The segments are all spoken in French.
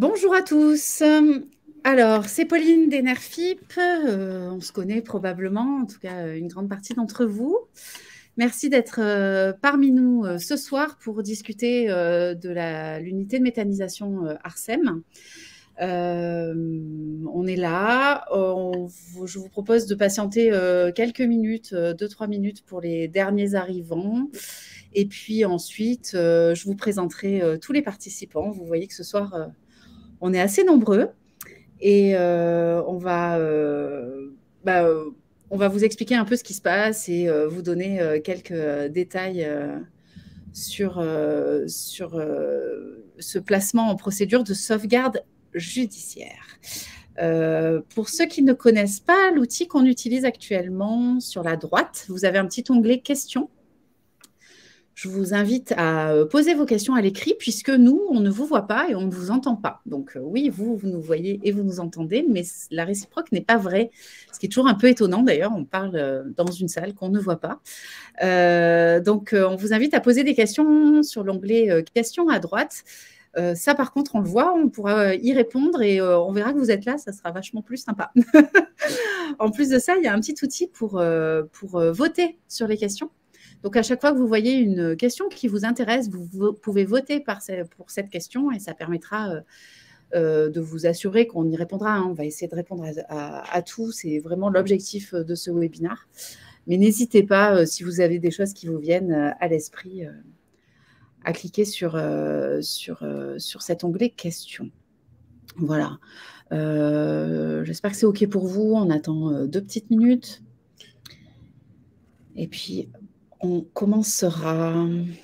Bonjour à tous. Alors, c'est Pauline d'Enerfip. On se connaît probablement, en tout cas une grande partie d'entre vous. Merci d'être parmi nous ce soir pour discuter de l'unité de méthanisation ARSEM. On est là. Je vous propose de patienter quelques minutes, 2-3 minutes pour les derniers arrivants. Et puis ensuite, je vous présenterai tous les participants. Vous voyez que ce soir, on est assez nombreux et on va vous expliquer un peu ce qui se passe et vous donner quelques détails sur ce placement en procédure de sauvegarde judiciaire. Pour ceux qui ne connaissent pas l'outil qu'on utilise actuellement, sur la droite, vous avez un petit onglet questions. Je vous invite à poser vos questions à l'écrit puisque nous, on ne vous voit pas et on ne vous entend pas. Donc oui, vous nous voyez et vous nous entendez, mais la réciproque n'est pas vraie. Ce qui est toujours un peu étonnant d'ailleurs, on parle dans une salle qu'on ne voit pas. Donc on vous invite à poser des questions sur l'onglet questions à droite. Ça, par contre, on le voit, on pourra y répondre et on verra que vous êtes là, ça sera vachement plus sympa. En plus de ça, il y a un petit outil pour voter sur les questions. Donc, à chaque fois que vous voyez une question qui vous intéresse, vous pouvez voter pour cette question et ça permettra de vous assurer qu'on y répondra. Hein. On va essayer de répondre à tout. C'est vraiment l'objectif de ce webinaire. Mais n'hésitez pas, si vous avez des choses qui vous viennent à l'esprit, à cliquer sur cet onglet questions. Voilà. J'espère que c'est OK pour vous. On attend 2 petites minutes. Et puis, on commencera. Il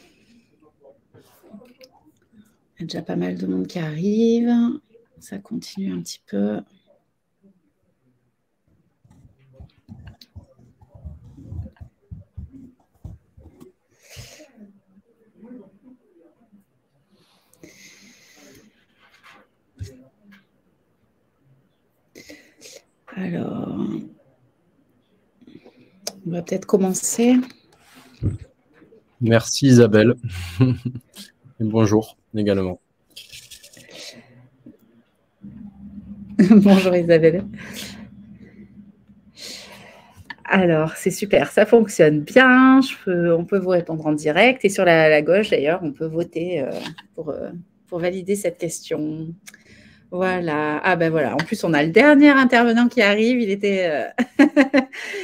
y a déjà pas mal de monde qui arrive. Ça continue un petit peu. Alors, on va peut-être commencer. Merci Isabelle. Et bonjour également. Bonjour Isabelle. Alors, c'est super, ça fonctionne bien. On peut vous répondre en direct. Et sur la gauche, d'ailleurs, on peut voter pour valider cette question. Voilà. Ah ben voilà. En plus, on a le dernier intervenant qui arrive. Il était,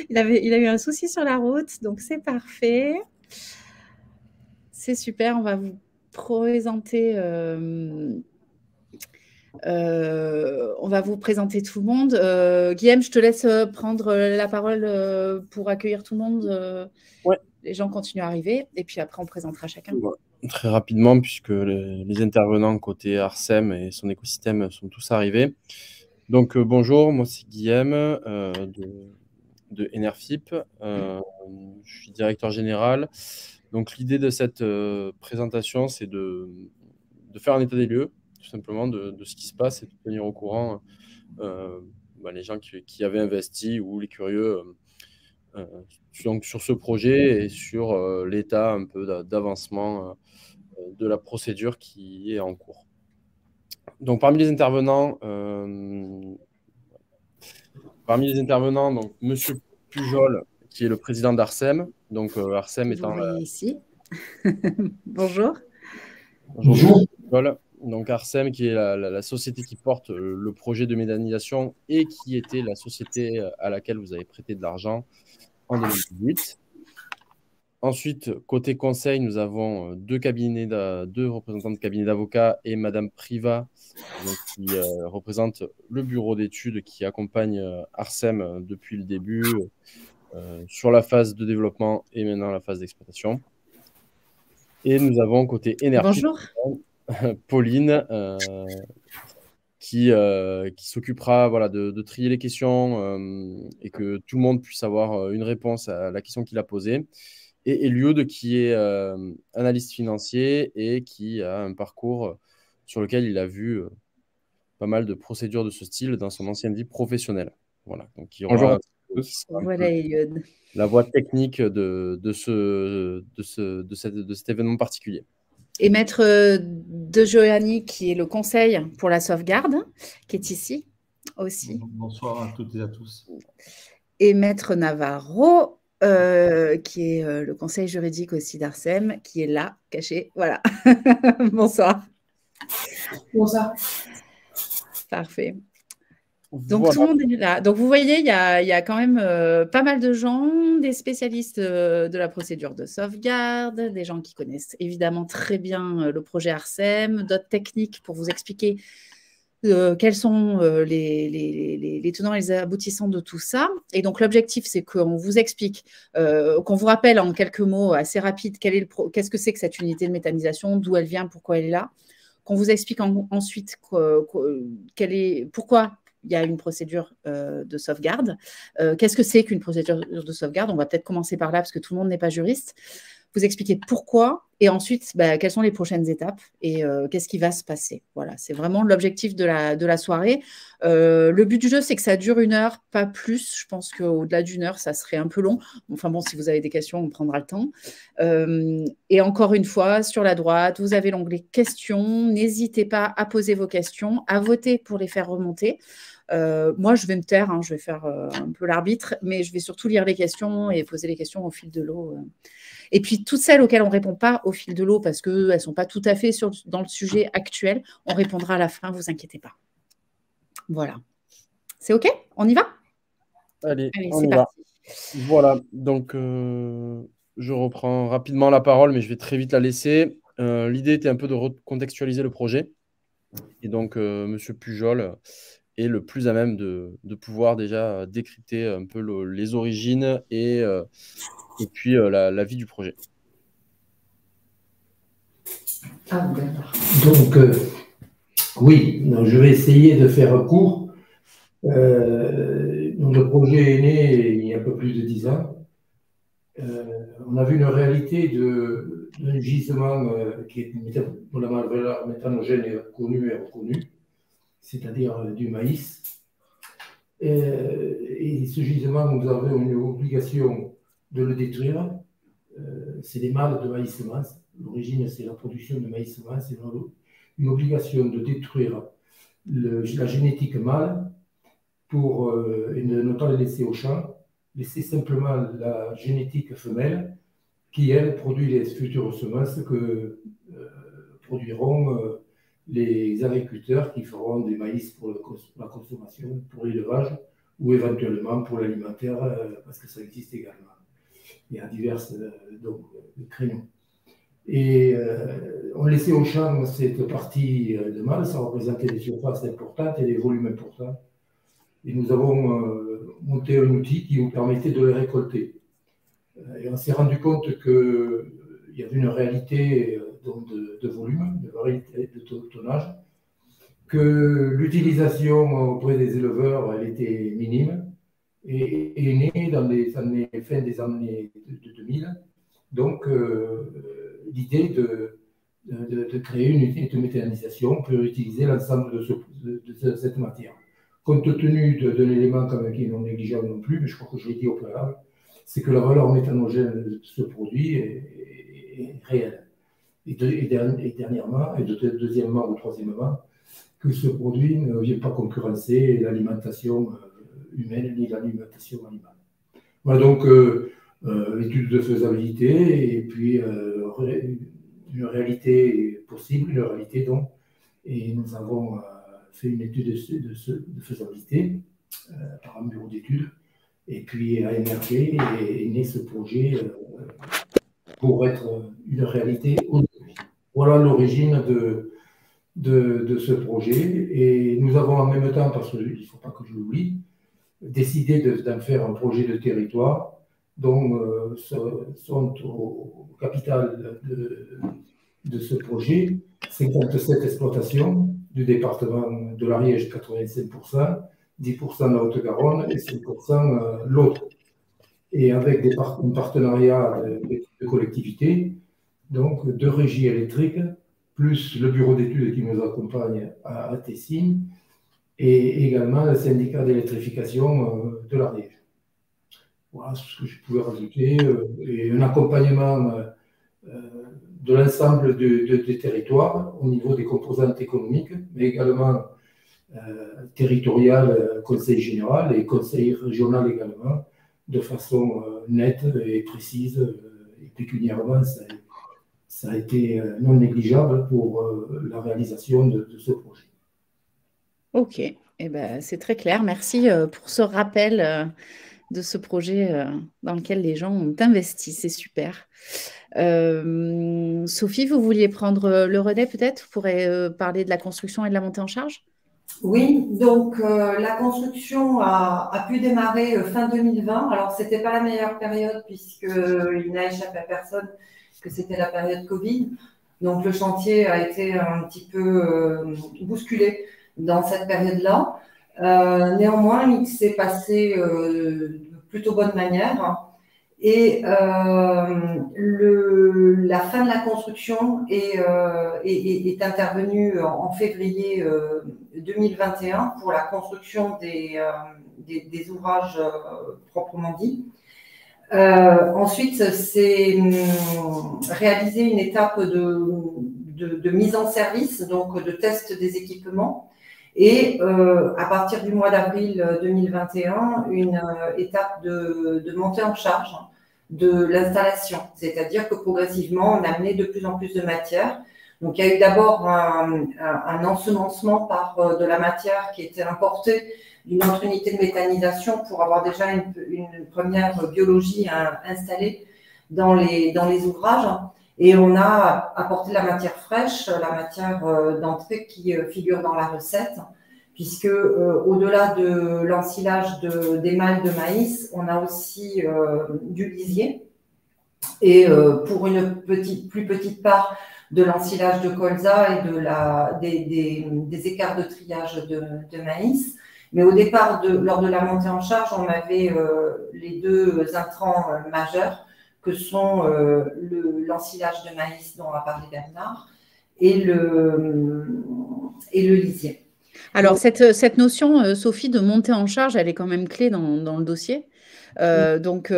il a eu un souci sur la route, donc c'est parfait. C'est super. On va vous présenter. On va vous présenter tout le monde. Guillaume, je te laisse prendre la parole pour accueillir tout le monde. Ouais. Les gens continuent à arriver et puis après, on présentera chacun. Ouais. Très rapidement, puisque les intervenants côté ARSEM et son écosystème sont tous arrivés. Donc, bonjour, moi c'est Guillaume de Enerfip. Je suis directeur général. Donc, l'idée de cette présentation, c'est de faire un état des lieux, tout simplement, de ce qui se passe et de tenir au courant les gens qui avaient investi ou les curieux donc sur ce projet et sur l'état un peu d'avancement de la procédure qui est en cours. Donc, parmi les intervenants, donc, Monsieur Pujol, qui est le président d'ARSEM. Donc, ARSEM étant... Vous voyez ici. Bonjour. Bonjour. Pujol. Donc, ARSEM, qui est la société qui porte le projet de méthanisation et qui était la société à laquelle vous avez prêté de l'argent en 2018. Ensuite, côté conseil, nous avons deux représentants de cabinet d'avocats et Madame Priva, qui représente le bureau d'études qui accompagne ARSEM depuis le début sur la phase de développement et maintenant la phase d'exploitation. Et nous avons côté énergie Pauline qui s'occupera de trier les questions et que tout le monde puisse avoir une réponse à la question qu'il a posée. Et Eliud, qui est analyste financier et qui a un parcours sur lequel il a vu pas mal de procédures de ce style dans son ancienne vie professionnelle. Voilà, donc il y aura voilà, Eliud. La voie technique de cet événement particulier. Et Maître De Giovanni, qui est le conseil pour la sauvegarde, qui est ici aussi. Bonsoir à toutes et à tous. Et Maître Navarro, qui est le conseil juridique aussi d'Arsem, qui est là, caché. Voilà. Bonsoir. Bonsoir. Parfait. Donc, voilà. Tout le monde est là. Donc, vous voyez, il y a quand même pas mal de gens, des spécialistes de la procédure de sauvegarde, des gens qui connaissent évidemment très bien le projet Arsem, d'autres techniques pour vous expliquer quels sont les tenants et les aboutissants de tout ça. Et donc, l'objectif, c'est qu'on vous explique, qu'on vous rappelle en quelques mots assez rapides qu'est-ce que c'est que cette unité de méthanisation, d'où elle vient, pourquoi elle est là, qu'on vous explique ensuite pourquoi il y a une procédure de sauvegarde. Qu'est-ce que c'est qu'une procédure de sauvegarde? On va peut-être commencer par là parce que tout le monde n'est pas juriste. Vous expliquer pourquoi et ensuite quelles sont les prochaines étapes et qu'est-ce qui va se passer. Voilà, c'est vraiment l'objectif de la soirée. Le but du jeu, c'est que ça dure 1 heure, pas plus. Je pense qu'au-delà d'1 heure, ça serait un peu long. Enfin bon, si vous avez des questions, on prendra le temps. Et encore une fois, sur la droite, vous avez l'onglet questions. N'hésitez pas à poser vos questions, à voter pour les faire remonter. Moi, je vais me taire, je vais faire un peu l'arbitre, mais je vais surtout lire les questions et poser les questions au fil de l'eau. Et puis, toutes celles auxquelles on ne répond pas au fil de l'eau parce qu'elles ne sont pas tout à fait dans le sujet actuel, on répondra à la fin, ne vous inquiétez pas. Voilà. C'est OK? On y va? Allez, on y va. Voilà, donc je reprends rapidement la parole, mais je vais très vite la laisser. L'idée était un peu de recontextualiser le projet. Et donc, M. Pujol est le plus à même de pouvoir déjà décrypter un peu les origines et puis la vie du projet. Donc, oui, je vais essayer de faire court. Le projet est né il y a un peu plus de 10 ans. On a vu une réalité d'un gisement qui est pour la valeur méthanogène connue et reconnue, c'est-à-dire du maïs. Et ce gisement, nous avons une obligation de le détruire. C'est des mâles de maïs semence. L'origine, c'est la production de maïs semence. C'est une obligation de détruire la génétique mâle pour ne pas la laisser au champ, laisser simplement la génétique femelle qui, elle, produit les futures semences que produiront les agriculteurs qui feront des maïs pour la consommation, pour l'élevage ou éventuellement pour l'alimentaire, parce que ça existe également. Il y a divers créneaux. Et on laissait au champ cette partie de mâle, ça représentait des surfaces importantes et des volumes importants. Et nous avons monté un outil qui nous permettait de les récolter. Et on s'est rendu compte qu'il y avait une réalité de volume, de variété de tonnage, que l'utilisation auprès des éleveurs, elle était minime, et est née dans les fin des années 2000. Donc, l'idée de créer une unité de méthanisation pour utiliser l'ensemble de cette matière. Compte tenu d'un élément qui est non négligeable non plus, mais je crois que je l'ai dit au préalable, c'est que la valeur méthanogène de ce produit est réelle. Et dernièrement, et deuxièmement ou troisièmement, que ce produit ne vient pas concurrencer l'alimentation humaine ni l'alimentation animale. Voilà donc étude de faisabilité et puis une réalité possible, une réalité donc, et nous avons fait une étude de faisabilité par un bureau d'études, et puis a émergé et est né ce projet pour être une réalité aujourd'hui. Voilà l'origine de ce projet, et nous avons en même temps, parce qu'il ne faut pas que je l'oublie, décidé d'en faire un projet de territoire dont sont au capital de ce projet 57 exploitations du département de l'Ariège, 85%, 10% de la Haute-Garonne et 5% l'autre. Et avec un partenariat de collectivités, donc de régies électriques, plus le bureau d'études qui nous accompagne à Tessin, et également le syndicat d'électrification de l'Ariège. Voilà ce que je pouvais rajouter. Et un accompagnement de l'ensemble des territoires au niveau des composantes économiques, mais également territorial, conseil général et conseil régional également, de façon nette et précise. Et pécuniairement, ça a été non négligeable pour la réalisation de ce projet. Ok, eh ben, c'est très clair. Merci pour ce rappel de ce projet dans lequel les gens ont investi. C'est super. Sophie, vous vouliez prendre le relais peut-être? Vous pourrez parler de la construction et de la montée en charge? Oui, donc la construction a pu démarrer fin 2020. Alors, ce n'était pas la meilleure période puisqu'il n'a échappé à personne que c'était la période Covid. Donc, le chantier a été un petit peu bousculé dans cette période-là. Néanmoins, il s'est passé de plutôt bonne manière. Et la fin de la construction est intervenue en février 2021 pour la construction des ouvrages proprement dits. Ensuite, c'est réaliser une étape de mise en service, donc de test des équipements. Et à partir du mois d'avril 2021, une étape de montée en charge de l'installation, c'est-à-dire que progressivement, on a amené de plus en plus de matière. Donc, il y a eu d'abord un ensemencement par de la matière qui était importée d'une autre unité de méthanisation pour avoir déjà une première biologie installée dans les ouvrages. Et on a apporté la matière fraîche, la matière d'entrée qui figure dans la recette, puisque au-delà de l'ensilage d'émail de maïs, on a aussi du lisier. Et pour une plus petite part de l'ensilage de colza et des écarts de triage de maïs. Mais au départ, lors de la montée en charge, on avait les deux intrants majeurs, que sont l'ensilage de maïs dont a parlé Bernard et le lisier. Alors, cette notion, Sophie, de montée en charge, elle est quand même clé dans le dossier. Donc,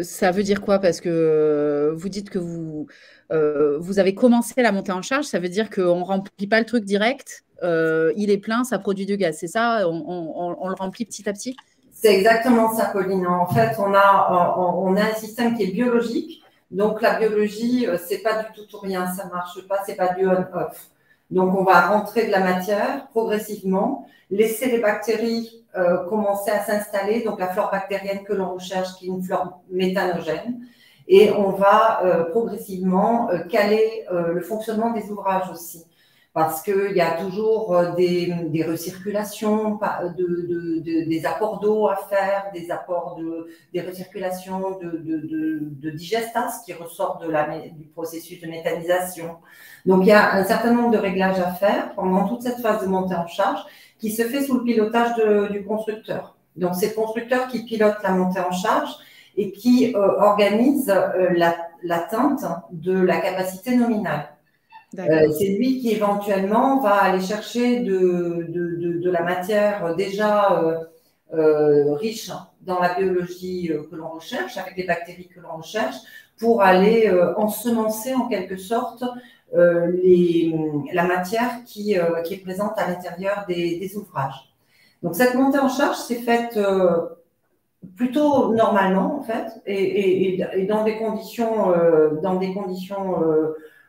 ça veut dire quoi? Parce que vous dites que vous avez commencé la montée en charge, ça veut dire qu'on ne remplit pas le truc direct, il est plein, ça produit du gaz, c'est ça? On le remplit petit à petit? C'est exactement ça, Pauline. En fait, on a un système qui est biologique. Donc, la biologie, c'est pas du tout rien, ça marche pas, c'est pas du on-off. Donc, on va rentrer de la matière progressivement, laisser les bactéries commencer à s'installer, donc la flore bactérienne que l'on recherche, qui est une flore méthanogène, et on va progressivement caler le fonctionnement des ouvrages aussi. Parce qu'il y a toujours des recirculations, des apports d'eau à faire, des recirculations de digestas qui ressortent du processus de méthanisation. Donc, il y a un certain nombre de réglages à faire pendant toute cette phase de montée en charge qui se fait sous le pilotage du constructeur. Donc, c'est le constructeur qui pilote la montée en charge et qui organise l'atteinte de la capacité nominale. C'est lui qui éventuellement va aller chercher de la matière déjà riche dans la biologie que l'on recherche, avec les bactéries que l'on recherche, pour aller ensemencer en quelque sorte la matière qui est présente à l'intérieur des ouvrages. Donc cette montée en charge s'est faite plutôt normalement en fait et dans des conditions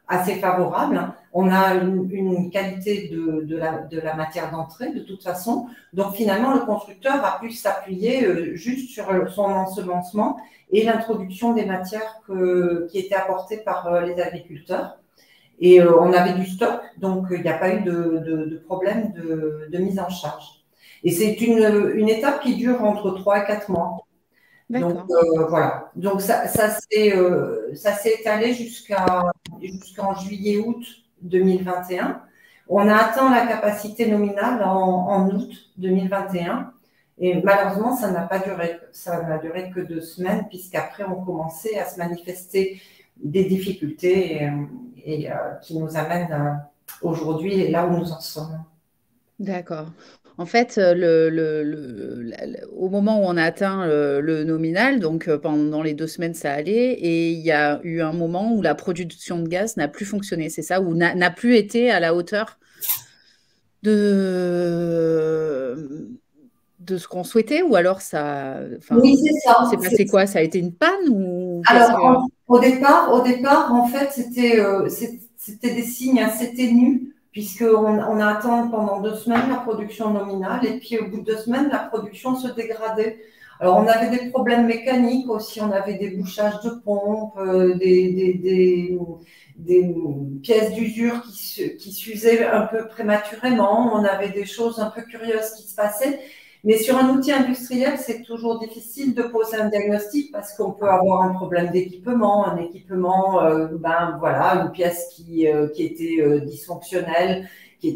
assez favorable. On a une qualité de la matière d'entrée de toute façon. Donc finalement, le constructeur a pu s'appuyer juste sur son ensemencement et l'introduction des matières qui étaient apportées par les agriculteurs. Et on avait du stock, donc il n'y a pas eu de problème de mise en charge. Et c'est une étape qui dure entre 3 et 4 mois. Donc voilà. Donc ça s'est étalé jusqu'en juillet-août 2021. On a atteint la capacité nominale en août 2021. Et malheureusement, ça n'a pas duré. Ça n'a duré que 2 semaines, puisqu'après, on commençait à se manifester des difficultés et qui nous amènent aujourd'hui là où nous en sommes. D'accord. En fait, au moment où on a atteint le nominal, donc pendant les 2 semaines, ça allait, et il y a eu un moment où la production de gaz n'a plus fonctionné, c'est ça, ou n'a plus été à la hauteur de ce qu'on souhaitait, ou alors ça, enfin, Oui, c'est ça. c'est passé quoi? Ça a été une panne ou qu'est-ce Alors, que... au départ, en fait, c'était des signes assez ténus, puisqu'on a atteint pendant 2 semaines la production nominale, et puis au bout de 2 semaines, la production se dégradait. Alors, on avait des problèmes mécaniques aussi, on avait des bouchages de pompes, des pièces d'usure qui s'usaient un peu prématurément, on avait des choses un peu curieuses qui se passaient. Mais sur un outil industriel, c'est toujours difficile de poser un diagnostic parce qu'on peut avoir un problème d'équipement, une pièce qui était dysfonctionnelle, qui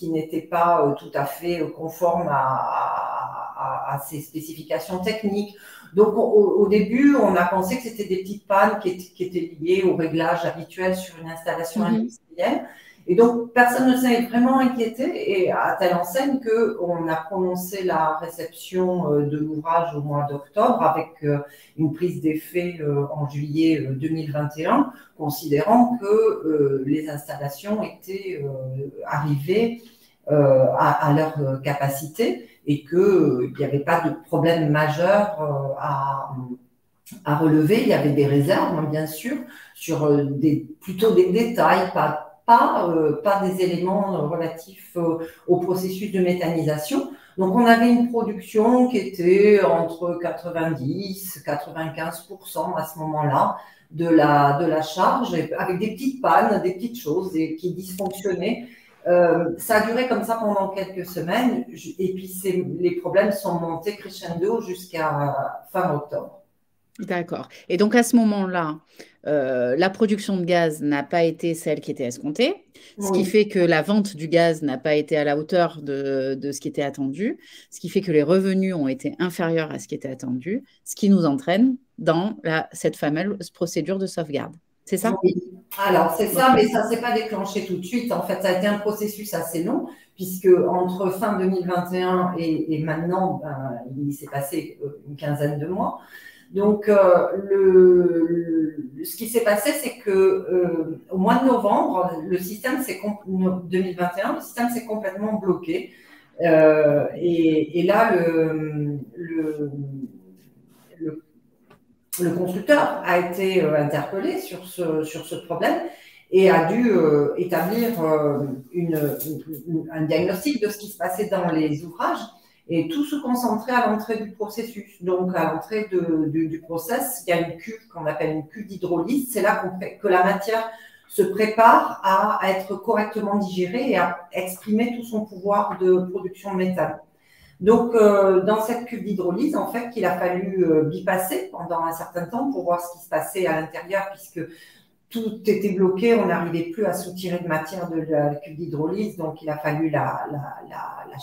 n'était pas tout à fait conforme à ses spécifications techniques. Donc, au début, on a pensé que c'était des petites pannes qui étaient liées au réglage habituel sur une installation industrielle. Et donc, personne ne s'est vraiment inquiété, et à telle enseigne qu'on a prononcé la réception de l'ouvrage au mois d'octobre avec une prise d'effet en juillet 2021, considérant que les installations étaient arrivées à leur capacité et qu'il n'y avait pas de problème majeur à relever. Il y avait des réserves, bien sûr, sur plutôt des détails, pas des éléments relatifs au processus de méthanisation. Donc, on avait une production qui était entre 90 et 95% à ce moment-là de la charge, avec des petites pannes, des petites choses qui dysfonctionnaient. Ça a duré comme ça pendant quelques semaines, et puis les problèmes sont montés crescendo jusqu'à fin octobre. D'accord. Et donc, à ce moment-là, la production de gaz n'a pas été celle qui était escomptée, ce qui fait que la vente du gaz n'a pas été à la hauteur de ce qui était attendu, ce qui fait que les revenus ont été inférieurs à ce qui était attendu, ce qui nous entraîne dans cette fameuse procédure de sauvegarde. C'est ça? Oui. Alors, c'est ça, mais ça ne s'est pas déclenché tout de suite. En fait, ça a été un processus assez long, puisque entre fin 2021 et maintenant, il s'est passé une quinzaine de mois. Donc, ce qui s'est passé, c'est que au mois de novembre, 2021, le système s'est complètement bloqué. Et là, le constructeur a été interpellé sur ce problème et a dû établir un diagnostic de ce qui se passait dans les ouvrages, et tout se concentrait à l'entrée du processus. Donc, à l'entrée du process, il y a une cuve qu'on appelle une cuve d'hydrolyse. C'est là que la matière se prépare à être correctement digérée et à exprimer tout son pouvoir de production de méthane. Donc, dans cette cuve d'hydrolyse, en fait, il a fallu bypasser pendant un certain temps pour voir ce qui se passait à l'intérieur, puisque tout était bloqué, on n'arrivait plus à soutirer de matière de la cuve d'hydrolyse, donc il a fallu la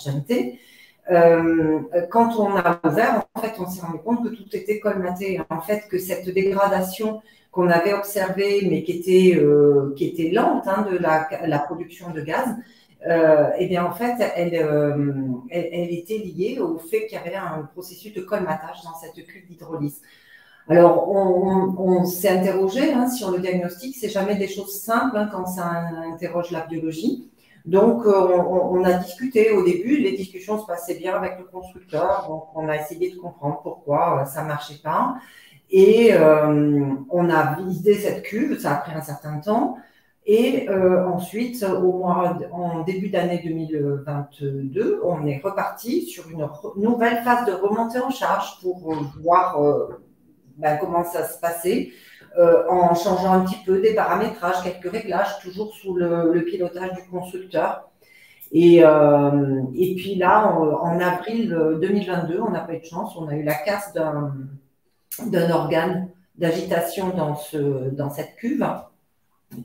shunter. Quand on a ouvert, en fait, on s'est rendu compte que tout était colmaté. En fait, que cette dégradation qu'on avait observée, mais qui était lente, de la production de gaz, eh bien, en fait, elle était liée au fait qu'il y avait un processus de colmatage dans cette cuve d'hydrolyse. Alors, on s'est interrogé sur le diagnostic. C'est jamais des choses simples quand ça interroge la biologie. Donc, on a discuté au début. Les discussions se passaient bien avec le constructeur. Donc, on a essayé de comprendre pourquoi ça ne marchait pas. Et on a visité cette cuve. Ça a pris un certain temps. Et ensuite, en début d'année 2022, on est reparti sur une nouvelle phase de remontée en charge pour voir comment ça se passait, en changeant un petit peu des paramétrages, quelques réglages, toujours sous le pilotage du constructeur. Et puis là, en avril 2022, on n'a pas eu de chance, on a eu la casse d'un organe d'agitation dans cette cuve,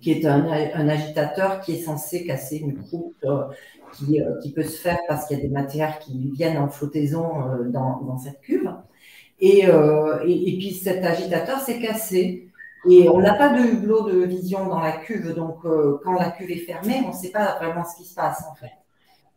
qui est un agitateur qui est censé casser une croûte qui peut se faire parce qu'il y a des matières qui viennent en flottaison dans cette cuve. Et puis cet agitateur s'est cassé. Et on n'a pas de hublot de vision dans la cuve, donc quand la cuve est fermée, on ne sait pas vraiment ce qui se passe en fait.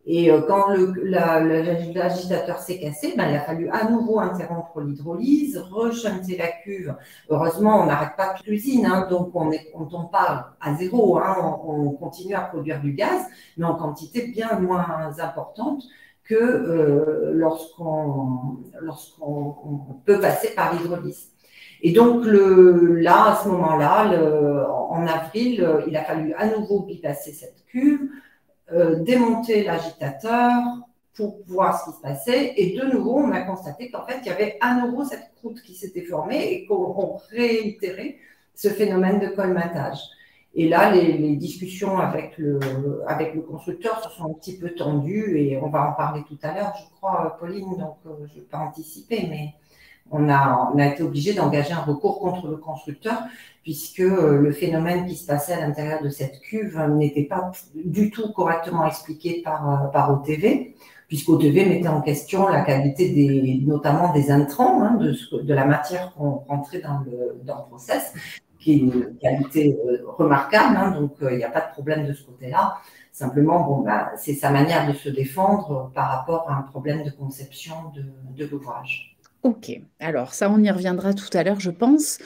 Et quand l'agitateur s'est cassé, il a fallu à nouveau interrompre l'hydrolyse, reshunter la cuve. Heureusement, on n'arrête pas toute l'usine, donc on tombe pas à zéro, on continue à produire du gaz, mais en quantité bien moins importante que lorsqu'on peut passer par l'hydrolyse. Et donc là, à ce moment-là, en avril, il a fallu à nouveau bypasser cette cuve, démonter l'agitateur pour voir ce qui se passait. Et de nouveau, on a constaté qu'en fait, il y avait à nouveau cette croûte qui s'était formée et qu'on réitérait ce phénomène de colmatage. Et là, les discussions avec le constructeur se sont un petit peu tendues et on va en parler tout à l'heure, je crois, Pauline, donc je ne vais pas anticiper, mais on a été obligé d'engager un recours contre le constructeur puisque le phénomène qui se passait à l'intérieur de cette cuve n'était pas du tout correctement expliqué par OTV, puisqu'OTV mettait en question la qualité notamment des intrants, de la matière qu'on rentrait dans le process, qui est une qualité remarquable, donc il n'y a pas de problème de ce côté-là. Simplement, c'est sa manière de se défendre par rapport à un problème de conception de l'ouvrage. Ok, alors ça, on y reviendra tout à l'heure, je pense.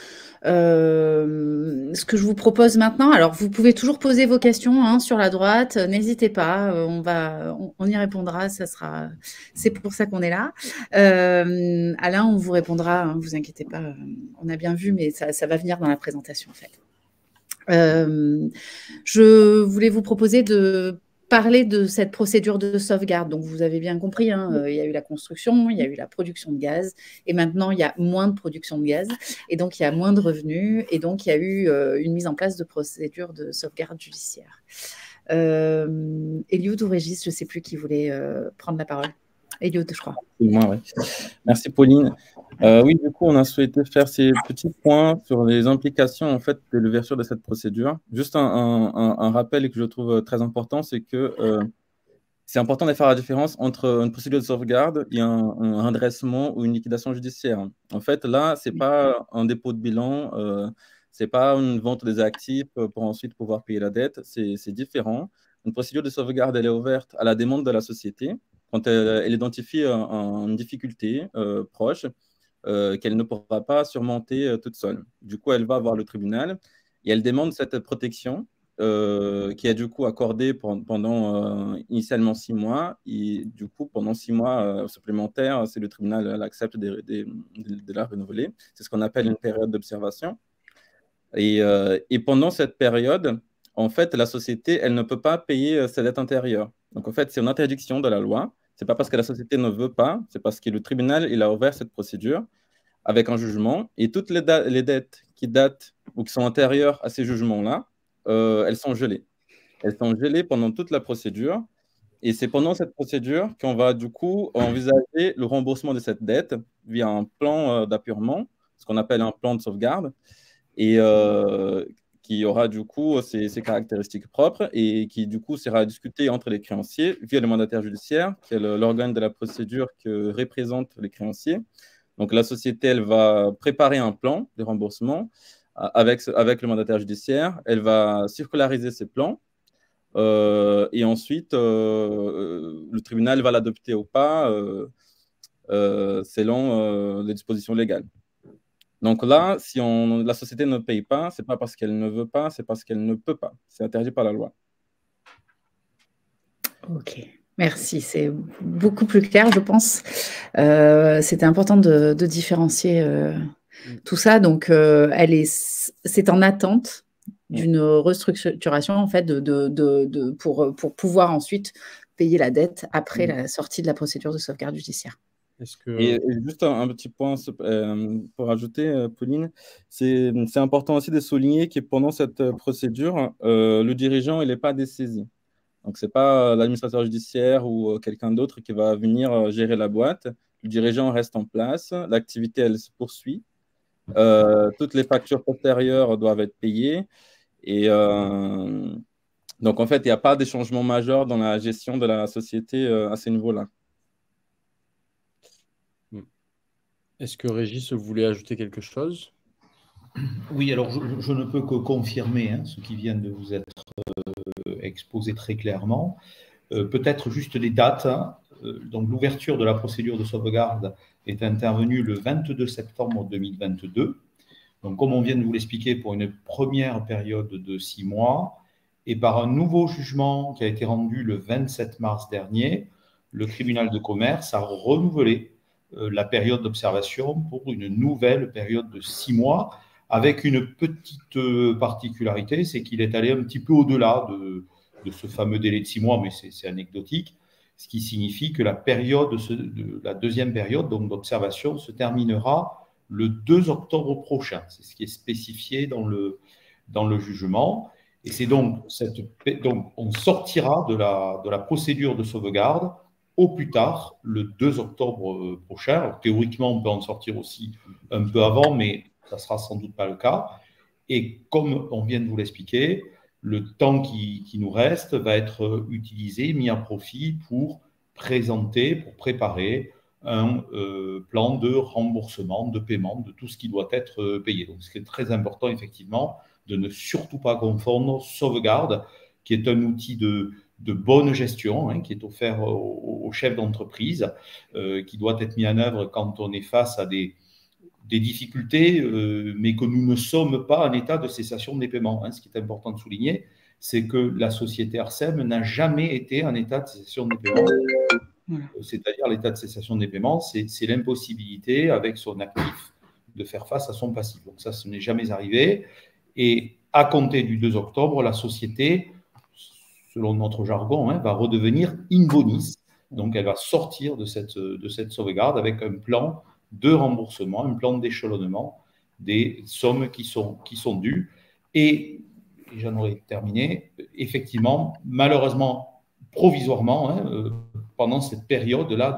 Ce que je vous propose maintenant, alors vous pouvez toujours poser vos questions sur la droite, n'hésitez pas, on y répondra, c'est pour ça qu'on est là. Alain, on vous répondra, vous inquiétez pas, on a bien vu, mais ça va venir dans la présentation en fait. Je voulais vous proposer de parler de cette procédure de sauvegarde. Donc, vous avez bien compris, il y a eu la construction, il y a eu la production de gaz, et maintenant, il y a moins de production de gaz, et donc, il y a moins de revenus, et donc, il y a eu une mise en place de procédure de sauvegarde judiciaire. Eliud ou Régis, je ne sais plus qui voulait prendre la parole. Eliud, je crois. C'est moi, oui. Merci, Pauline. Oui, du coup, on a souhaité faire ces petits points sur les implications en fait, de l'ouverture de cette procédure. Juste un rappel que je trouve très important, c'est que c'est important de faire la différence entre une procédure de sauvegarde et un redressement ou une liquidation judiciaire. En fait, là, ce n'est pas un dépôt de bilan, ce n'est pas une vente des actifs pour ensuite pouvoir payer la dette, c'est différent. Une procédure de sauvegarde, elle est ouverte à la demande de la société quand elle identifie une difficulté proche qu'elle ne pourra pas surmonter toute seule. Du coup, elle va voir le tribunal et elle demande cette protection qui est du coup accordée pendant initialement 6 mois. Et du coup, pendant 6 mois supplémentaires, si le tribunal accepte de la renouveler. C'est ce qu'on appelle une période d'observation. Et pendant cette période, en fait, la société, elle ne peut pas payer sa dette antérieure. Donc, en fait, c'est une interdiction de la loi. Ce n'est pas parce que la société ne veut pas, c'est parce que le tribunal il a ouvert cette procédure avec un jugement. Et toutes les dettes qui datent ou qui sont antérieures à ces jugements-là, elles sont gelées. Elles sont gelées pendant toute la procédure. Et c'est pendant cette procédure qu'on va du coup envisager le remboursement de cette dette via un plan d'appurement, ce qu'on appelle un plan de sauvegarde. Et qui aura du coup ses caractéristiques propres et qui du coup sera discuté entre les créanciers via le mandataire judiciaire, qui est l'organe de la procédure que représentent les créanciers. Donc la société, elle va préparer un plan de remboursement avec le mandataire judiciaire. Elle va circulariser ces plans et ensuite le tribunal va l'adopter ou pas selon les dispositions légales. Donc là, si la société ne paye pas, ce n'est pas parce qu'elle ne veut pas, c'est parce qu'elle ne peut pas. C'est interdit par la loi. Ok, merci. C'est beaucoup plus clair, je pense. C'était important de différencier tout ça. Donc, c'est en attente d'une restructuration, en fait, pour pouvoir ensuite payer la dette après la sortie de la procédure de sauvegarde judiciaire. Et juste un petit point pour ajouter, Pauline, c'est important aussi de souligner que pendant cette procédure, le dirigeant il n'est pas dessaisi. Donc, ce n'est pas l'administrateur judiciaire ou quelqu'un d'autre qui va venir gérer la boîte. Le dirigeant reste en place, l'activité elle se poursuit, toutes les factures postérieures doivent être payées. Et donc, en fait, il n'y a pas de changement majeur dans la gestion de la société à ce niveau-là. Est-ce que Régis voulait ajouter quelque chose? Oui, alors je ne peux que confirmer ce qui vient de vous être exposé très clairement. Peut-être juste les dates. Hein. Donc, l'ouverture de la procédure de sauvegarde est intervenue le 22 septembre 2022. Donc, comme on vient de vous l'expliquer, pour une première période de 6 mois, et par un nouveau jugement qui a été rendu le 27 mars dernier, le tribunal de commerce a renouvelé la période d'observation pour une nouvelle période de 6 mois, avec une petite particularité, c'est qu'il est allé un petit peu au-delà de ce fameux délai de 6 mois, mais c'est anecdotique, ce qui signifie que la deuxième période d'observation se terminera le 2 octobre prochain. C'est ce qui est spécifié dans le jugement. Et c'est donc on sortira de la procédure de sauvegarde au plus tard le 2 octobre prochain. Alors, théoriquement, on peut en sortir aussi un peu avant, mais ça ne sera sans doute pas le cas. Et comme on vient de vous l'expliquer, le temps qui nous reste va être utilisé, mis à profit pour préparer un plan de remboursement, de paiement de tout ce qui doit être payé. Donc, ce qui est très important, effectivement, de ne surtout pas confondre sauvegarde, qui est un outil de bonne gestion, hein, qui est offert aux chefs d'entreprise, qui doit être mis en œuvre quand on est face à des difficultés, mais que nous ne sommes pas en état de cessation des paiements. Hein. Ce qui est important de souligner, c'est que la société Arsem n'a jamais été en état de cessation des paiements. C'est-à-dire l'état de cessation des paiements, c'est l'impossibilité avec son actif de faire face à son passif. Donc ça, ce n'est jamais arrivé. Et à compter du 2 octobre, la société, selon notre jargon, hein, va redevenir in bonis. Donc elle va sortir de cette sauvegarde avec un plan de remboursement, un plan d'échelonnement des sommes qui sont dues. Et j'en aurais terminé, effectivement, malheureusement, provisoirement, hein, pendant cette période-là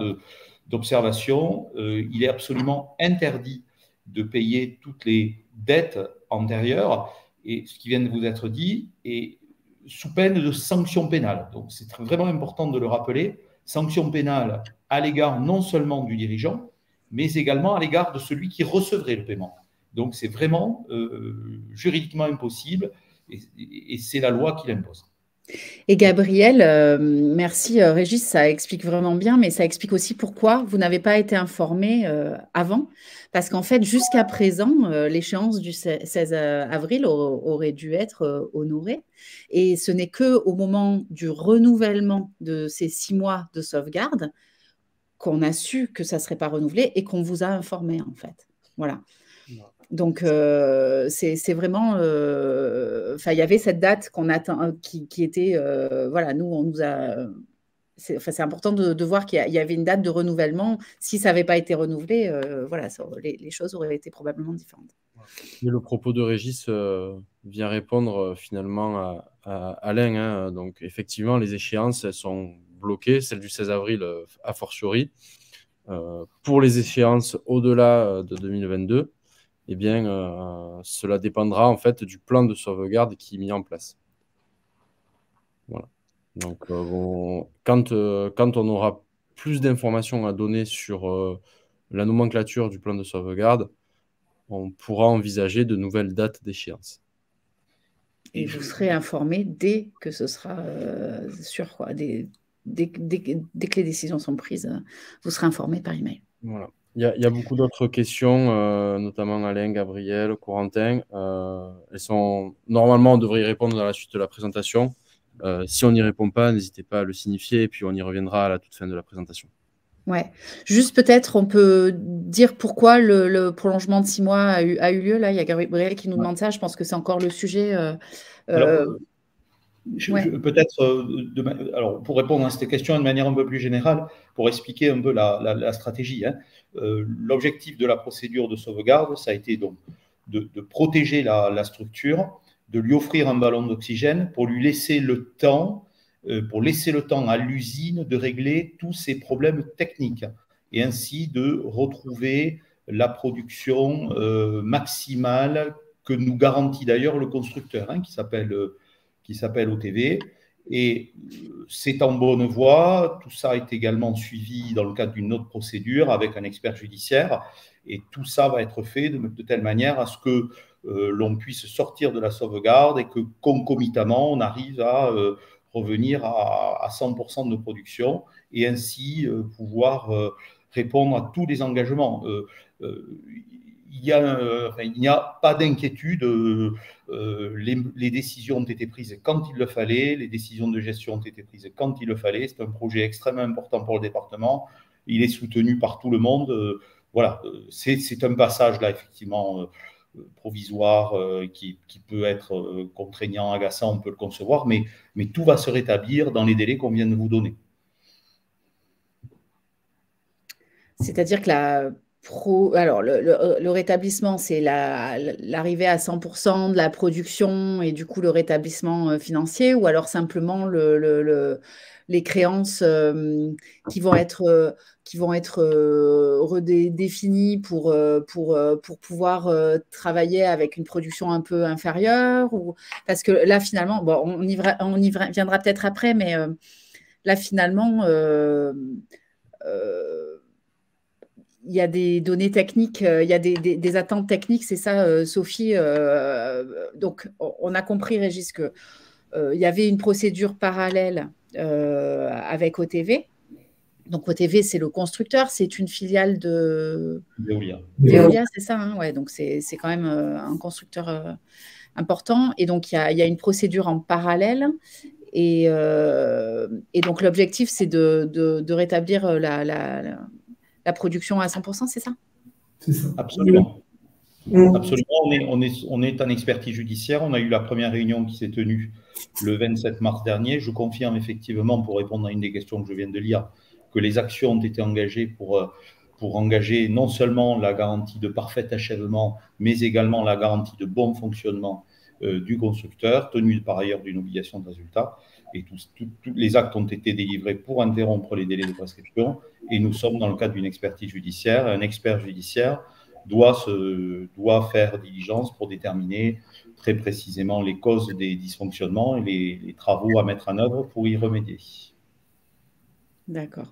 d'observation, il est absolument interdit de payer toutes les dettes antérieures, et ce qui vient de vous être dit, est sous peine de sanctions pénales. Donc c'est vraiment important de le rappeler, sanctions pénales à l'égard non seulement du dirigeant, mais également à l'égard de celui qui recevrait le paiement. Donc c'est vraiment juridiquement impossible, et c'est la loi qui l'impose. Et Gabriel, merci Régis, ça explique vraiment bien, mais ça explique aussi pourquoi vous n'avez pas été informé avant. Parce qu'en fait, jusqu'à présent, l'échéance du 16 avril aurait dû être honorée. Et ce n'est qu'au moment du renouvellement de ces 6 mois de sauvegarde qu'on a su que ça ne serait pas renouvelé et qu'on vous a informé, en fait. Voilà. Donc, c'est vraiment… il y avait cette date qu'on attend, qui était… voilà, nous, on nous a… C'est important de voir qu'il y avait une date de renouvellement. Si ça n'avait pas été renouvelé, voilà, les choses auraient été probablement différentes. Et le propos de Régis vient répondre finalement à Alain. Hein. Donc, effectivement, les échéances, elles sont bloquées. Celle du 16 avril, a fortiori. Pour les échéances au-delà de 2022, eh bien, cela dépendra en fait du plan de sauvegarde qui est mis en place. Voilà. Donc, quand on aura plus d'informations à donner sur la nomenclature du plan de sauvegarde, on pourra envisager de nouvelles dates d'échéance. Et vous serez informé dès que ce sera sûr, quoi. Dès que les décisions sont prises, vous serez informé par email. Voilà. Il y a beaucoup d'autres questions, notamment Alain, Gabriel, Corentin. Normalement, on devrait y répondre à la suite de la présentation. Si on n'y répond pas, n'hésitez pas à le signifier et puis on y reviendra à la toute fin de la présentation. Ouais. Juste peut-être, on peut dire pourquoi le prolongement de 6 mois a eu lieu. Là, il y a Gabriel qui nous demande ça. Je pense que c'est encore le sujet. Peut-être, alors pour répondre à cette question de manière un peu plus générale, pour expliquer un peu la stratégie, hein, l'objectif de la procédure de sauvegarde, ça a été donc de protéger la structure, de lui offrir un ballon d'oxygène pour lui laisser le temps, à l'usine de régler tous ses problèmes techniques et ainsi de retrouver la production maximale que nous garantit d'ailleurs le constructeur, hein, qui s'appelle OTV. Et c'est en bonne voie. Tout ça est également suivi dans le cadre d'une autre procédure avec un expert judiciaire. Et tout ça va être fait de telle manière à ce que l'on puisse sortir de la sauvegarde et que concomitamment, on arrive à revenir à 100% de nos productions et ainsi pouvoir répondre à tous les engagements. Il n'y a pas d'inquiétude. Les décisions ont été prises quand il le fallait. Les décisions de gestion ont été prises quand il le fallait. C'est un projet extrêmement important pour le département. Il est soutenu par tout le monde. Voilà, c'est un passage là, effectivement, provisoire qui peut être contraignant, agaçant, on peut le concevoir, mais tout va se rétablir dans les délais qu'on vient de vous donner. C'est-à-dire que alors, le rétablissement, c'est l'arrivée à 100% de la production et du coup le rétablissement financier, ou alors simplement les créances qui vont être redéfinies pour pouvoir travailler avec une production un peu inférieure, parce que là finalement, bon, on y viendra peut-être après, mais là finalement il y a des données techniques, il y a des attentes techniques, c'est ça, Sophie. Donc, on a compris, Régis, qu'il y avait une procédure parallèle avec OTV. Donc, OTV, c'est le constructeur, c'est une filiale de Veolia, c'est ça, hein, ouais, donc c'est quand même un constructeur important. Et donc, il y a une procédure en parallèle. Et donc, l'objectif, c'est de rétablir la production à 100%, c'est ça? C'est ça. Absolument. Absolument. On est en expertise judiciaire. On a eu la première réunion qui s'est tenue le 27 mars dernier. Je confirme effectivement, pour répondre à une des questions que je viens de lire, que les actions ont été engagées pour engager non seulement la garantie de parfait achèvement, mais également la garantie de bon fonctionnement du constructeur, tenu par ailleurs d'une obligation de résultat. Et tous les actes ont été délivrés pour interrompre les délais de prescription. Et nous sommes dans le cadre d'une expertise judiciaire. Un expert judiciaire doit faire diligence pour déterminer très précisément les causes des dysfonctionnements et les travaux à mettre en œuvre pour y remédier. D'accord.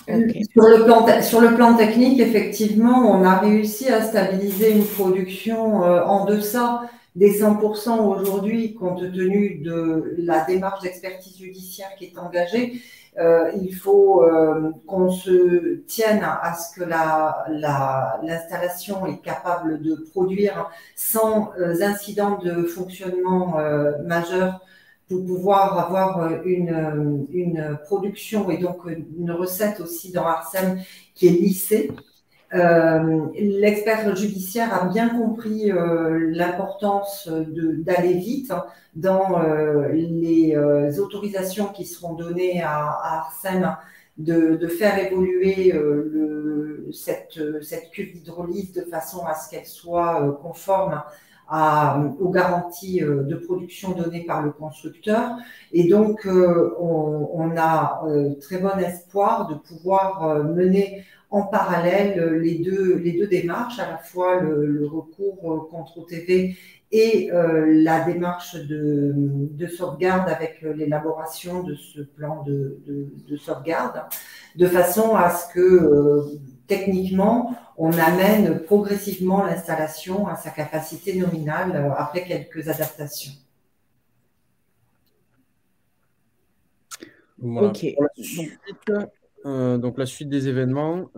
Okay. Sur le plan technique, effectivement, on a réussi à stabiliser une production en deçà des 100% aujourd'hui, compte tenu de la démarche d'expertise judiciaire qui est engagée. Il faut qu'on se tienne à ce que l'installation est capable de produire sans incident de fonctionnement majeur, pour pouvoir avoir une production et donc une recette aussi dans Arsem qui est lissée. L'expert judiciaire a bien compris l'importance d'aller vite dans les autorisations qui seront données à Arsem, de faire évoluer cette cuve d'hydrolyse de façon à ce qu'elle soit conforme aux garanties de production données par le constructeur. Et donc, on a très bon espoir de pouvoir mener en parallèle les deux démarches, à la fois le recours contre OTV et la démarche de sauvegarde avec l'élaboration de ce plan de sauvegarde, de façon à ce que techniquement, on amène progressivement l'installation à sa capacité nominale après quelques adaptations. Voilà. Ok. Donc la suite des événements.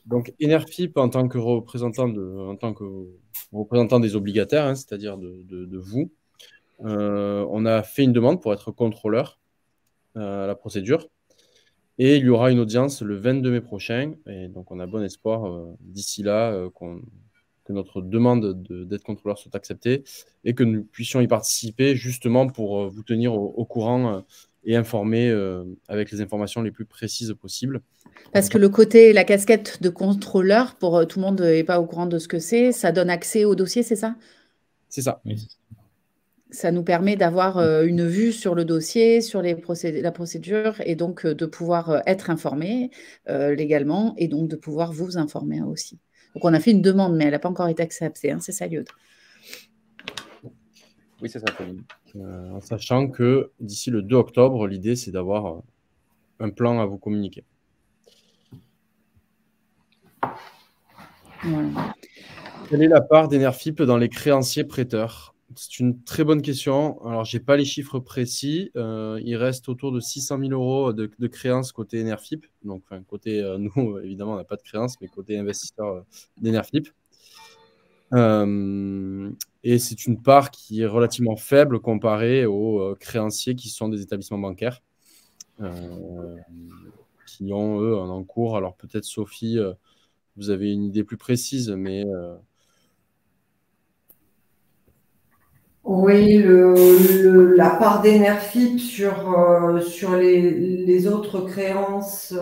Donc Enerfip en tant que représentant des obligataires, hein, c'est-à-dire de vous, on a fait une demande pour être contrôleur à la procédure. Et il y aura une audience le 22 mai prochain. Et donc, on a bon espoir d'ici là que notre demande d'être contrôleur soit acceptée et que nous puissions y participer justement pour vous tenir au courant et informer avec les informations les plus précises possibles. Parce que la casquette de contrôleur, pour tout le monde n'est pas au courant de ce que c'est, ça donne accès au dossier, c'est ça? C'est ça. Oui. Ça nous permet d'avoir une vue sur le dossier, sur la procédure, et donc de pouvoir être informé légalement, et donc de pouvoir vous informer aussi. Donc, on a fait une demande, mais elle n'a pas encore été acceptée, hein, c'est ça, Lyud? Oui, c'est ça, Pauline. En sachant que d'ici le 2 octobre, l'idée, c'est d'avoir un plan à vous communiquer. Voilà. Quelle est la part d'Enerfip dans les créanciers prêteurs? C'est une très bonne question. Alors, je n'ai pas les chiffres précis. Il reste autour de 600 000 euros de créances côté Enerfip. Donc, côté nous, évidemment, on n'a pas de créances, mais côté investisseur d'Enerfip. Et c'est une part qui est relativement faible comparée aux créanciers qui sont des établissements bancaires, qui ont, eux, un encours. Alors, peut-être, Sophie, vous avez une idée plus précise, mais... Oui, la part d'Enerfip sur les autres créances,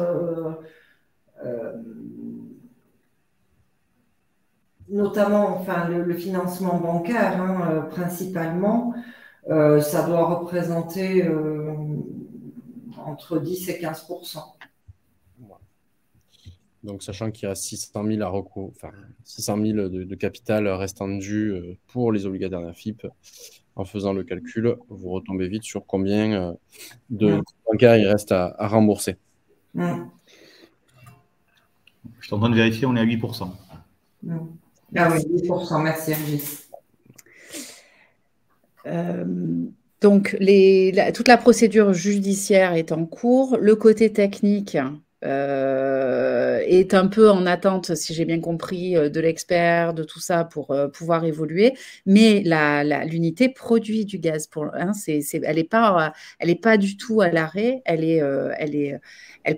notamment enfin, le financement bancaire, hein, principalement, ça doit représenter entre 10 et 15%. Donc, sachant qu'il reste 600 000 de capital restant dû pour les obligataires Enerfip, en faisant le calcul, vous retombez vite sur combien de bancaires il reste à rembourser. Je suis en train de vérifier, on est à 8%. Ah oui, 8%, merci Régis. Donc, toute la procédure judiciaire est en cours. Le côté technique est un peu en attente, si j'ai bien compris, de l'expert, de tout ça pour pouvoir évoluer. Mais l'unité produit du gaz. Elle n'est pas du tout à l'arrêt. Elle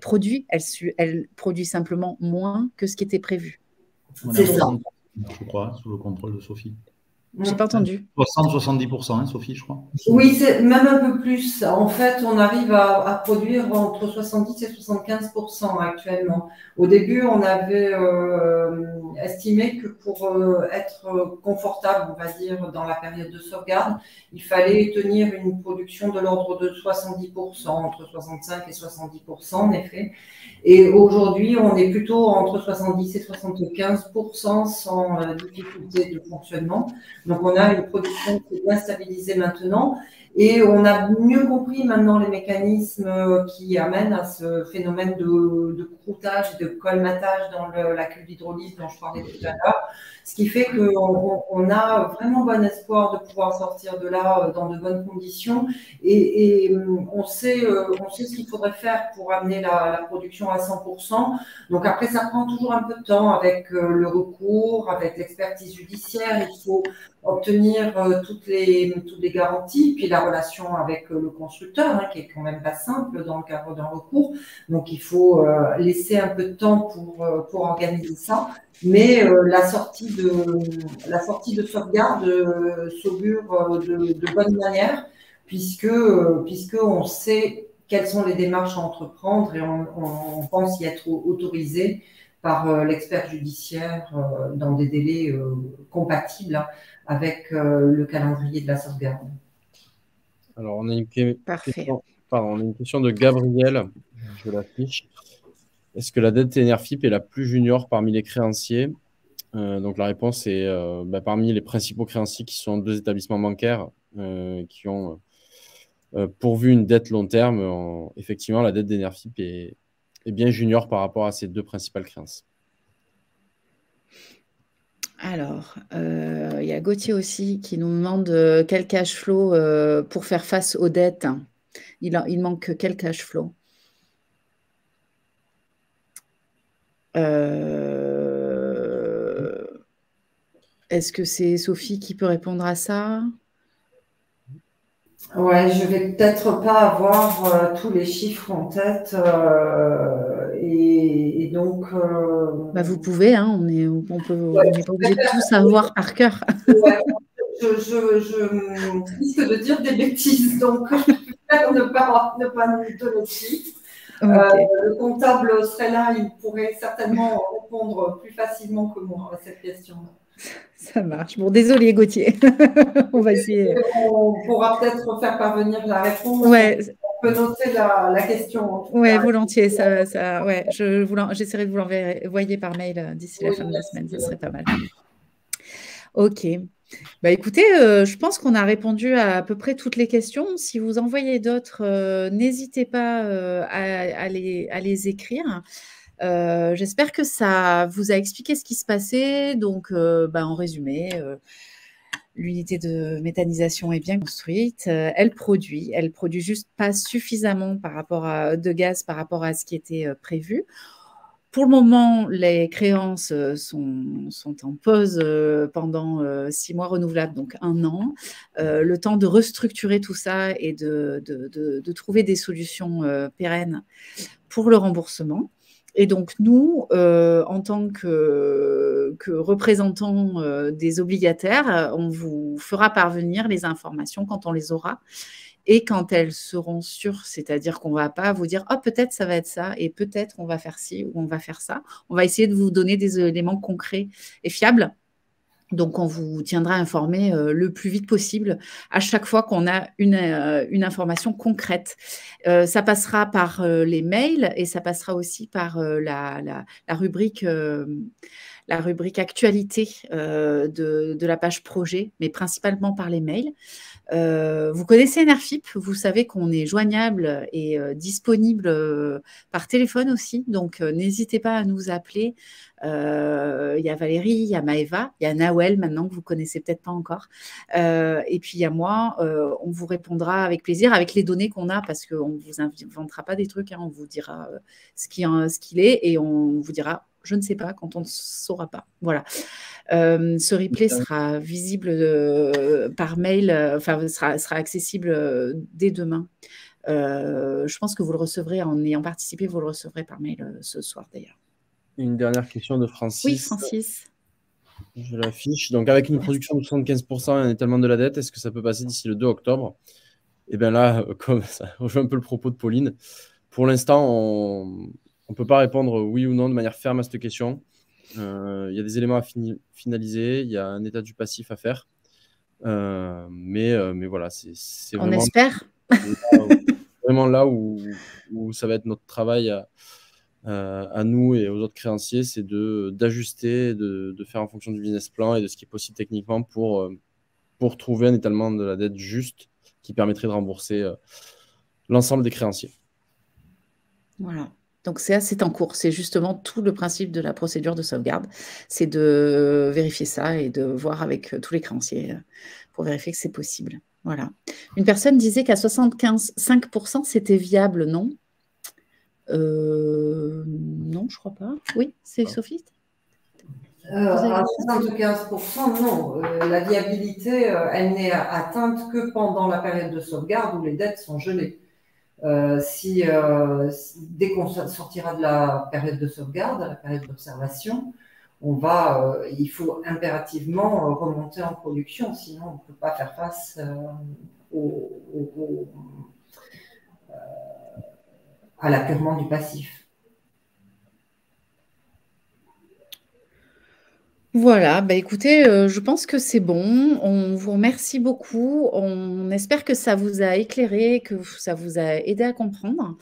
produit simplement moins que ce qui était prévu. C'est ça. Je crois, sous le contrôle de Sophie. Je n'ai pas entendu. 60-70%, hein, Sophie, je crois. Oui, c'est même un peu plus. En fait, on arrive à produire entre 70 et 75% actuellement. Au début, on avait estimé que pour être confortable, on va dire, dans la période de sauvegarde, il fallait tenir une production de l'ordre de 70%, entre 65 et 70%, en effet. Et aujourd'hui, on est plutôt entre 70 et 75% sans difficulté de fonctionnement. Donc, on a une production qui est bien stabilisée maintenant et on a mieux compris maintenant les mécanismes qui amènent à ce phénomène de croûtage et de colmatage dans la cuve d'hydrolyse dont je parlais tout à l'heure. Ce qui fait qu'on a vraiment bon espoir de pouvoir sortir de là dans de bonnes conditions et on sait ce qu'il faudrait faire pour amener la production à 100%. Donc après, ça prend toujours un peu de temps avec le recours, avec l'expertise judiciaire. Il faut obtenir toutes les garanties, puis la relation avec le constructeur, hein, qui est quand même pas simple dans le cadre d'un recours. Donc il faut laisser un peu de temps pour organiser ça. Mais la sortie de sauvegarde s'augure de bonne manière, puisque on sait quelles sont les démarches à entreprendre et on pense y être autorisé par l'expert judiciaire dans des délais compatibles avec le calendrier de la sauvegarde. Alors, on a une question de Gabriel. Je l'affiche. Est-ce que la dette Enerfip est la plus junior parmi les créanciers? Donc, la réponse est parmi les principaux créanciers qui sont 2 établissements bancaires qui ont pourvu une dette long terme. Effectivement, la dette d'Enerfip est bien junior par rapport à ces 2 principales créances. Alors, il y a Gauthier aussi qui nous demande quel cash flow pour faire face aux dettes. Il manque quel cash flow? Est-ce que c'est Sophie qui peut répondre à ça? Ouais, je vais peut-être pas avoir tous les chiffres en tête et donc. Vous pouvez, hein, on n'est pas obligé de tout savoir par cœur. Ouais, je risque de dire des bêtises, donc je préfère ne pas nous donner de chiffres. Okay. Le comptable serait là, il pourrait certainement répondre plus facilement que moi à cette question. Ça marche. Bon, désolé Gauthier. On va essayer. On pourra peut-être faire parvenir la réponse. Ouais. On peut noter la question. Oui, volontiers. Ouais, j'essaierai de vous l'envoyer par mail d'ici la fin de la semaine. Ça serait pas mal. Ok. Écoutez, je pense qu'on a répondu à peu près toutes les questions. Si vous envoyez d'autres, n'hésitez pas à les écrire. J'espère que ça vous a expliqué ce qui se passait. Donc, en résumé, L'unité de méthanisation est bien construite. Elle produit juste pas suffisamment de gaz par rapport à ce qui était prévu. Pour le moment, les créances sont en pause pendant 6 mois renouvelables, donc 1 an. Le temps de restructurer tout ça et de trouver des solutions pérennes pour le remboursement. Et donc, nous, en tant que représentants des obligataires, on vous fera parvenir les informations quand on les aura. Et quand elles seront sûres, c'est-à-dire qu'on ne va pas vous dire « Oh, peut-être ça va être ça et peut-être on va faire ci ou on va faire ça ». On va essayer de vous donner des éléments concrets et fiables. Donc, on vous tiendra informé le plus vite possible à chaque fois qu'on a une information concrète. Ça passera par les mails et ça passera aussi par la rubrique actualité de la page projet, mais principalement par les mails. Vous connaissez Nerfip, vous savez qu'on est joignable et disponible par téléphone aussi, donc n'hésitez pas à nous appeler. Il y a Valérie, il y a Maëva, il y a Nawel maintenant que vous ne connaissez peut-être pas encore, et puis il y a moi. On vous répondra avec plaisir avec les données qu'on a, parce qu'on ne vous inventera pas des trucs, hein, on vous dira ce qu'il est et on vous dira je ne sais pas quand on ne saura pas. Voilà. Ce replay sera visible par mail, sera accessible dès demain. Je pense que vous le recevrez, en ayant participé, vous le recevrez par mail ce soir d'ailleurs. Une dernière question de Francis. Oui, Francis. Je l'affiche. Donc, avec une production de 75% et un étalement de la dette, est-ce que ça peut passer d'ici le 2 octobre? Et bien là, comme ça rejoint un peu le propos de Pauline, pour l'instant, on ne peut pas répondre oui ou non de manière ferme à cette question. Il y a des éléments à finaliser, il y a un état du passif à faire. Mais voilà, c'est vraiment… On espère. Vraiment là où ça va être notre travail à nous et aux autres créanciers, c'est d'ajuster, de faire en fonction du business plan et de ce qui est possible techniquement pour trouver un étalement de la dette juste qui permettrait de rembourser l'ensemble des créanciers. Voilà. Donc, c'est en cours. C'est justement tout le principe de la procédure de sauvegarde. C'est de vérifier ça et de voir avec tous les créanciers pour vérifier que c'est possible. Voilà. Une personne disait qu'à 75%, c'était viable, non? Non, je crois pas. Oui, c'est Sophie? À 75%, non. La viabilité, elle n'est atteinte que pendant la période de sauvegarde où les dettes sont gelées. Dès qu'on sortira de la période de sauvegarde, à la période d'observation, il faut impérativement remonter en production, sinon on ne peut pas faire face à l'appurement du passif. Voilà, bah écoutez, je pense que c'est bon. On vous remercie beaucoup. On espère que ça vous a éclairé, que ça vous a aidé à comprendre.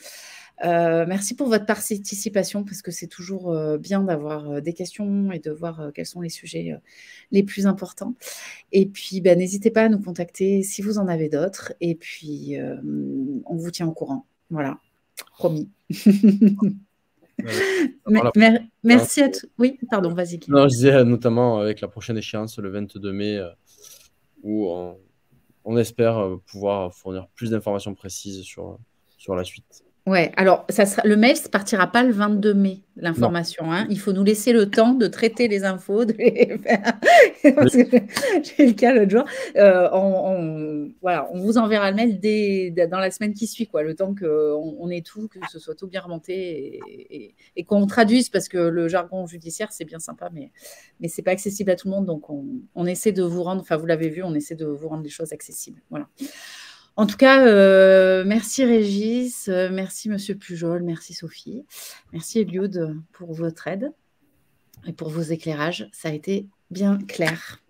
Merci pour votre participation, parce que c'est toujours bien d'avoir des questions et de voir quels sont les sujets les plus importants. Et puis, bah, n'hésitez pas à nous contacter si vous en avez d'autres. Et puis, on vous tient au courant. Voilà, promis. Merci à tous. Oui, pardon, vas-y. Non, je disais notamment avec la prochaine échéance, le 22 mai, où on espère pouvoir fournir plus d'informations précises sur la suite. Ouais, alors le mail ne partira pas le 22 mai, l'information. Hein. Il faut nous laisser le temps de traiter les infos, de les faire. Parce que j'ai eu le cas l'autre jour. Voilà, on vous enverra le mail dans la semaine qui suit, quoi, le temps qu'on ait tout, que ce soit tout bien remonté et qu'on traduise, parce que le jargon judiciaire, c'est bien sympa, mais ce n'est pas accessible à tout le monde. Donc, on essaie de vous rendre, enfin, vous l'avez vu, on essaie de vous rendre les choses accessibles. Voilà. En tout cas, merci Régis, merci Monsieur Pujol, merci Sophie, merci Eliud pour votre aide et pour vos éclairages. Ça a été bien clair.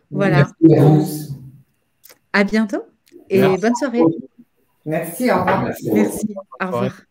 Voilà. Merci. À bientôt et bonne soirée. Merci, au revoir. Merci, au revoir.